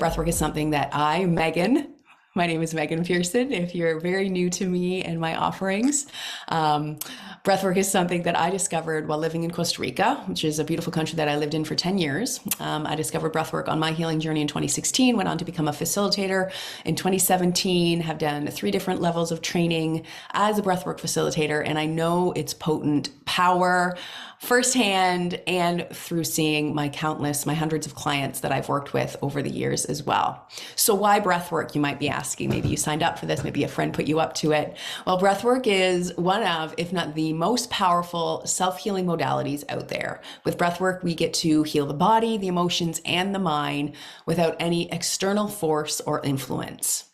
breathwork is something that my name is Megan Pearson. If you're very new to me and my offerings, breathwork is something that I discovered while living in Costa Rica, which is a beautiful country that I lived in for 10 years. I discovered breathwork on my healing journey in 2016, went on to become a facilitator in 2017, have done 3 different levels of training as a breathwork facilitator, and I know its potent power firsthand and through seeing my hundreds of clients that I've worked with over the years as well. So why breathwork, you might be asking? Maybe you signed up for this, maybe a friend put you up to it. Well, breathwork is one of, if not the most powerful self-healing modalities out there. With breathwork, we get to heal the body, the emotions, and the mind without any external force or influence.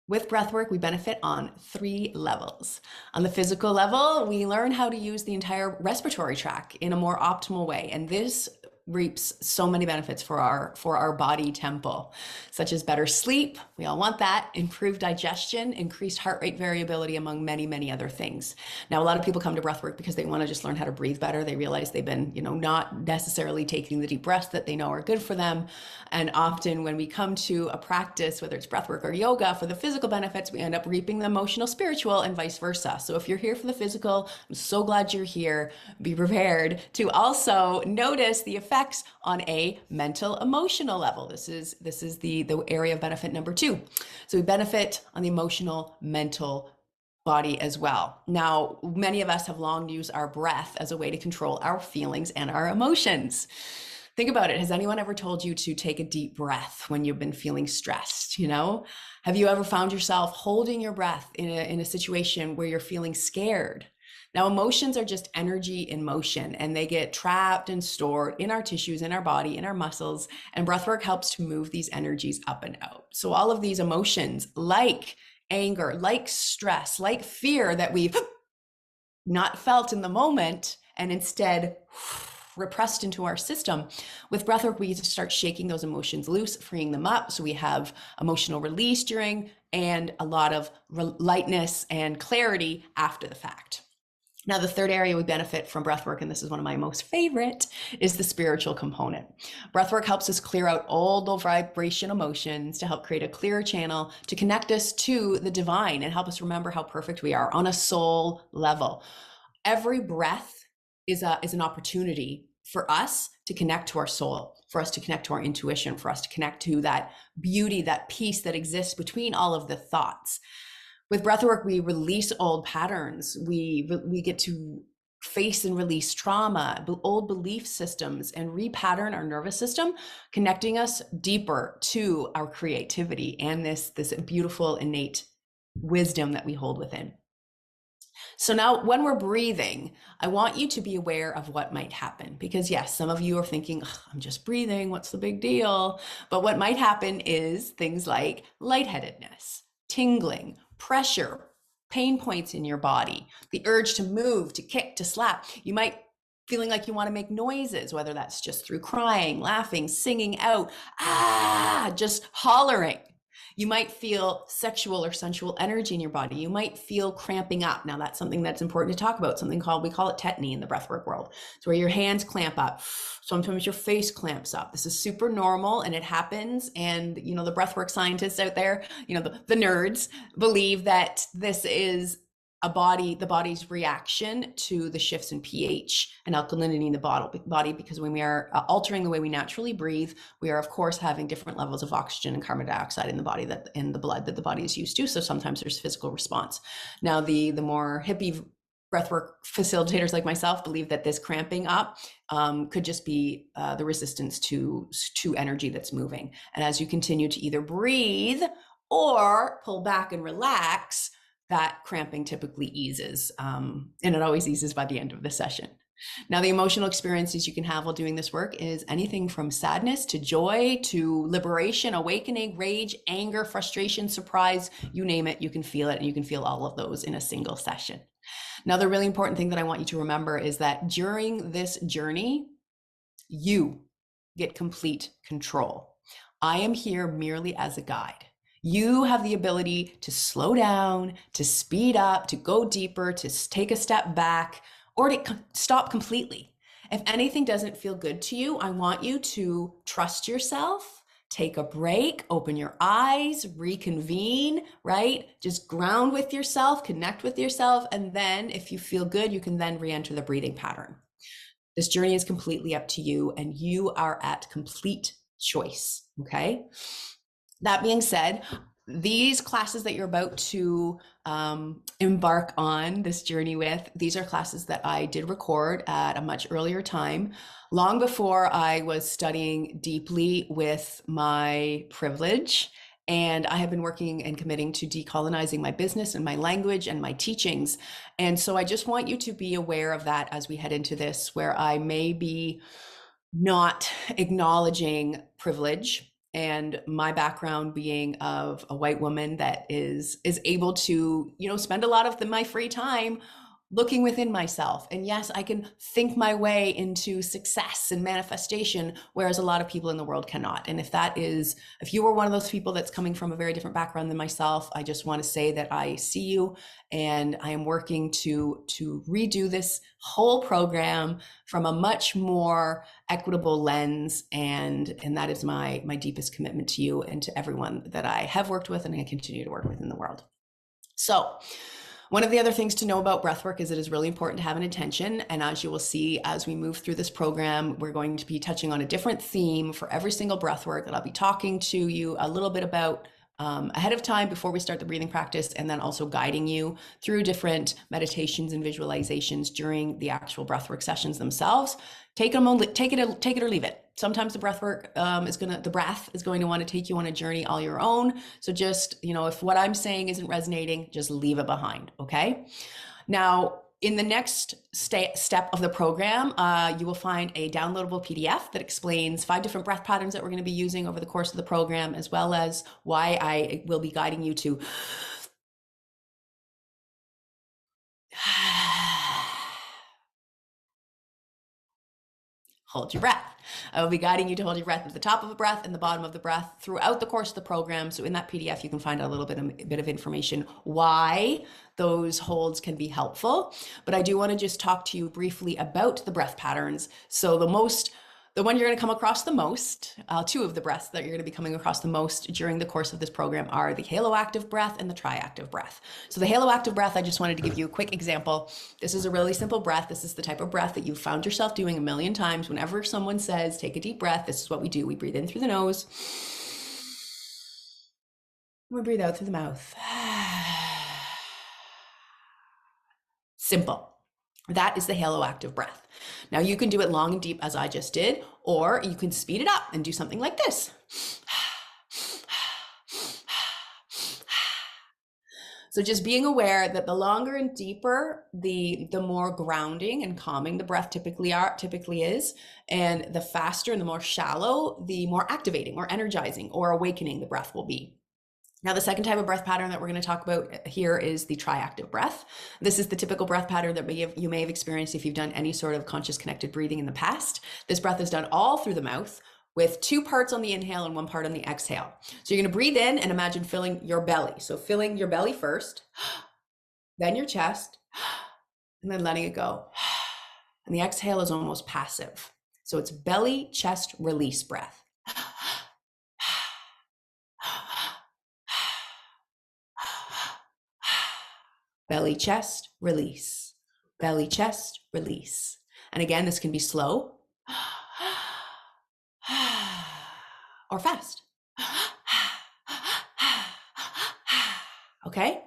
With breathwork, we benefit on 3 levels. On the physical level, we learn how to use the entire respiratory tract in a more optimal way. And this reaps so many benefits for our body temple, such as better sleep. We all want that. Improved digestion, increased heart rate variability, among many, many other things. Now, a lot of people come to breathwork because they want to just learn how to breathe better. They realize they've been, not necessarily taking the deep breaths that they know are good for them. And often when we come to a practice, whether it's breathwork or yoga, for the physical benefits, we end up reaping the emotional, spiritual, and vice versa. So if you're here for the physical, I'm so glad you're here. Be prepared to also notice the effects on a mental, emotional level. This is the area of benefit number 2. So we benefit on the emotional, mental body as well. Now, many of us have long used our breath as a way to control our feelings and our emotions. Think about it. Has anyone ever told you to take a deep breath when you've been feeling stressed? Have you ever found yourself holding your breath in a situation where you're feeling scared? Now, emotions are just energy in motion, and they get trapped and stored in our tissues, in our body, in our muscles, and breathwork helps to move these energies up and out. So all of these emotions, like anger, like stress, like fear that we've not felt in the moment and instead repressed into our system, with breathwork, we start shaking those emotions loose, freeing them up. So we have emotional release during and a lot of lightness and clarity after the fact. Now, the third area we benefit from breathwork, and this is one of my most favorite, is the spiritual component. Breathwork helps us clear out all low vibration emotions to help create a clearer channel to connect us to the divine and help us remember how perfect we are on a soul level. Every breath is an opportunity for us to connect to our soul, for us to connect to our intuition, for us to connect to that beauty, that peace that exists between all of the thoughts. With breathwork, we release old patterns. We get to face and release trauma, old belief systems, and repattern our nervous system, connecting us deeper to our creativity and this beautiful innate wisdom that we hold within. So now when we're breathing, I want you to be aware of what might happen, because yes, some of you are thinking, I'm just breathing, what's the big deal? But what might happen is things like lightheadedness, tingling, pressure, pain points in your body, the urge to move, to kick, to slap. You might feeling like you want to make noises, whether that's just through crying, laughing, singing out, just hollering. You might feel sexual or sensual energy in your body. You might feel cramping up. Now, that's something that's important to talk about, we call it tetany in the breathwork world. It's where your hands clamp up. Sometimes your face clamps up. This is super normal and it happens. And, the breathwork scientists out there, the nerds believe that this is the body's reaction to the shifts in pH and alkalinity in the body, because when we are altering the way we naturally breathe, we are of course having different levels of oxygen and carbon dioxide in the body, that in the blood that the body is used to. So sometimes there's physical response. Now, the more hippie breathwork facilitators like myself believe that this cramping up could just be the resistance to energy that's moving. And as you continue to either breathe or pull back and relax, that cramping typically eases, and it always eases by the end of the session. Now, the emotional experiences you can have while doing this work is anything from sadness to joy to liberation, awakening, rage, anger, frustration, surprise, you name it, you can feel it, and you can feel all of those in a single session. Now, the really important thing that I want you to remember is that during this journey, you get complete control. I am here merely as a guide. You have the ability to slow down, to speed up, to go deeper, to take a step back, or to stop completely. If anything doesn't feel good to you, I want you to trust yourself, take a break, open your eyes, reconvene, right? Just ground with yourself, connect with yourself. And then if you feel good, you can then re-enter the breathing pattern. This journey is completely up to you, and you are at complete choice. Okay. That being said, these classes that you're about to embark on this journey with, these are classes that I did record at a much earlier time, long before I was studying deeply with my privilege. And I have been working and committing to decolonizing my business and my language and my teachings. And so I just want you to be aware of that as we head into this, where I may be not acknowledging privilege, and my background being of a white woman that is able to, spend a lot of my free time looking within myself. And yes, I can think my way into success and manifestation, whereas a lot of people in the world cannot. And if you were one of those people that's coming from a very different background than myself, I just want to say that I see you, and I am working to redo this whole program from a much more equitable lens. And that is my deepest commitment to you and to everyone that I have worked with and I continue to work with in the world. So one of the other things to know about breathwork is it is really important to have an intention. And as you will see, as we move through this program, we're going to be touching on a different theme for every single breathwork that I'll be talking to you a little bit about ahead of time before we start the breathing practice, and then also guiding you through different meditations and visualizations during the actual breathwork sessions themselves. Take it or leave it. Sometimes the breathwork the breath is going to want to take you on a journey all your own. So just, if what I'm saying isn't resonating, just leave it behind. Okay. Now, in the next step of the program, you will find a downloadable PDF that explains 5 different breath patterns that we're going to be using over the course of the program, as well as why I will be guiding you to hold your breath. I will be guiding you to hold your breath at the top of the breath and the bottom of the breath throughout the course of the program. So in that PDF, you can find out a little bit of information why those holds can be helpful. But I do want to just talk to you briefly about the breath patterns. So the one you're going to come across the most, 2 of the breaths that you're going to be coming across the most during the course of this program are the haloactive breath and the triactive breath. So the haloactive breath, I just wanted to give you a quick example. This is a really simple breath. This is the type of breath that you've found yourself doing a million times. Whenever someone says, take a deep breath, this is what we do. We breathe in through the nose. We breathe out through the mouth. Simple. That is the haloactive breath. Now you can do it long and deep as I just did, or you can speed it up and do something like this. So just being aware that the longer and deeper, the more grounding and calming the breath typically is, and the faster and the more shallow, the more activating or energizing or awakening the breath will be. Now, the second type of breath pattern that we're going to talk about here is the triactive breath. This is the typical breath pattern that you may have experienced if you've done any sort of conscious connected breathing in the past. This breath is done all through the mouth with 2 parts on the inhale and 1 part on the exhale. So you're going to breathe in and imagine filling your belly. So filling your belly first, then your chest, and then letting it go. And the exhale is almost passive. So it's belly, chest, release breath. Belly, chest, release. Belly, chest, release. And again, this can be slow or fast. Okay?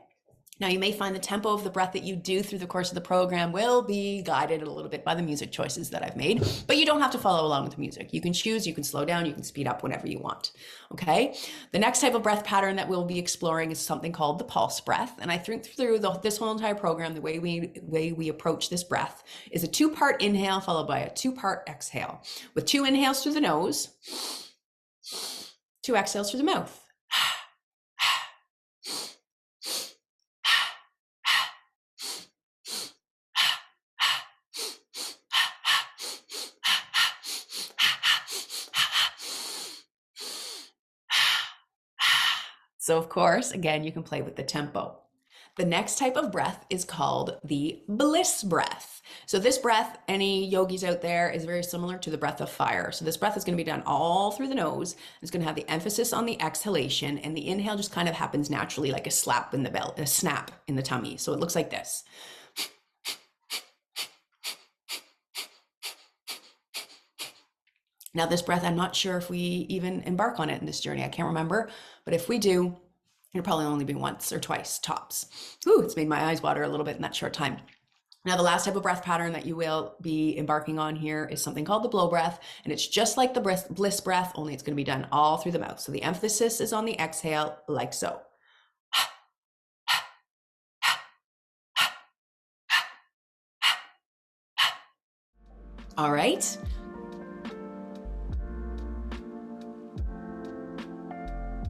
Now, you may find the tempo of the breath that you do through the course of the program will be guided a little bit by the music choices that I've made, but you don't have to follow along with the music. You can choose, you can slow down, you can speed up whenever you want. Okay. The next type of breath pattern that we'll be exploring is something called the pulse breath. And I think through this whole entire program, the way we approach this breath is a 2-part inhale followed by a 2-part exhale, with 2 inhales through the nose, 2 exhales through the mouth. So of course, again, you can play with the tempo. The next type of breath is called the bliss breath. So this breath, any yogis out there, is very similar to the breath of fire. So this breath is going to be done all through the nose. It's going to have the emphasis on the exhalation, and the inhale just kind of happens naturally, like a slap in the belly, a snap in the tummy. So it looks like this. Now this breath, I'm not sure if we even embark on it in this journey. I can't remember, but if we do, it'll probably only be once or twice tops. Ooh, it's made my eyes water a little bit in that short time. Now, the last type of breath pattern that you will be embarking on here is something called the blow breath, and it's just like the bliss breath, only it's going to be done all through the mouth. So the emphasis is on the exhale, like so. All right.